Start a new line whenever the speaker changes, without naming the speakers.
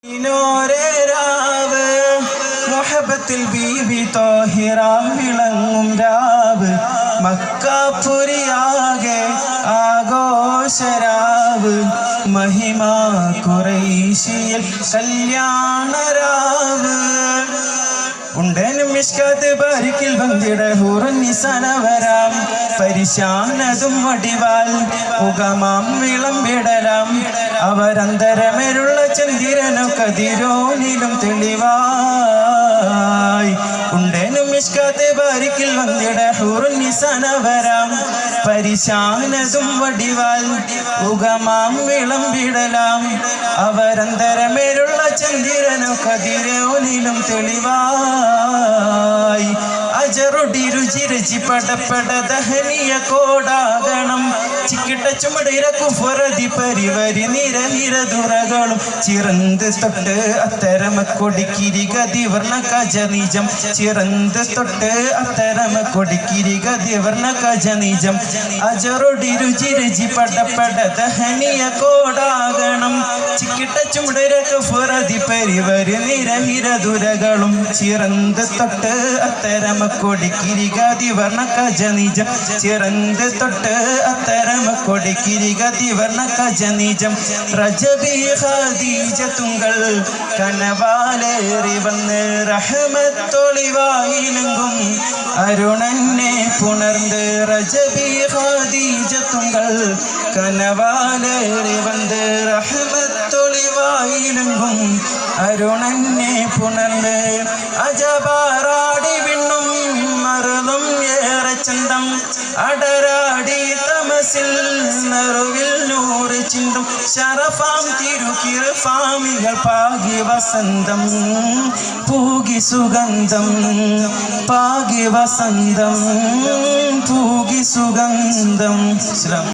രാവ് മുഹബത്തിൽ ബീബി തോഹിറ വിളങ്ങും രാവ് മക്കാപുരിയാകെ ആഘോഷരാവ് മഹിമ ഖുറൈശിയിൽ കല്യാണരാവ് ഉണ്ടനും മിഷ്കാത്ത് ബാരിക്കിൽ വന്നിട ഹൂറുന്നിസനവരാം പരിശാനതും വടിവാൽ ഉഗമാം വിളമ്പിടലാം അവരന്തരമേലുള്ള ചന്ദ്രനു കതിരോനിലും തെളിവായി ഉണ്ടനും മിഷ്കാത്ത് ബാരിക്കിൽ വന്നിട ഹൂറുന്നിസനവരാം പരിശാനതും വടിവാൽ ഉഗമാം വിളമ്പിടലാം അവരന്തരമേലുള്ള ചന്ദ്രനു കതിരോനിലും തെളിവായി അജറുടി രുചി രുചി പടപട ദഹനീയ കോടാകണം ചിക്കിട്ട ചുമടിര കുഫറതി പരിവരി നിരഹിര ദുരകളും ചിറന്ത് തൊട്ട് അത്തരമ കൊടിക്കിരി ഗതിവർണ കജനിജം ചിറന്ത് തൊട്ട് അത്തരമ കൊടിക്കിരി ഗതിവർണ കജനിജം അജറുടി രുചി രുചി പടപട ദഹനീയ കോടാകണം ചിക്കിട്ട ചുമടിര കുഫറതി പരിവരി നിരഹിര ദുരകളും ചിറന്ത് തൊട്ട് അത്തരമ കൊടിക്കിരി ഗതിവർണ കജനിജം ചിറന്ത് തൊട്ട് അത്തരമ കൊടിക്കിരി ഗതിവർണ കജനിജം റജബി ഖദീജത്തുങ്കൾ കനവാലേറി വന്ന് റഹ്മത്തൊളിവായിലെങ്കും അരുണനെ പുണർന്ന് റജബി ഖദീജത്തുങ്കൾ കനവാലേറി വന്ന് റഹ്മത്തൊളിവായിലെങ്കും അരുണനെ പുണർന്ന് അജബാറാടി വിണ്ണും മറുതും ഏറെ ചന്തം അടരാടി തമസിൽ നറുവിൽ നൂറ് ചിന്തും ശരഫാം തിരുക്കിർഫാമികൾ പാകി വസന്തം പൂകി സുഗന്ധം പാകി വസന്തം പൂകി സുഗന്ധം.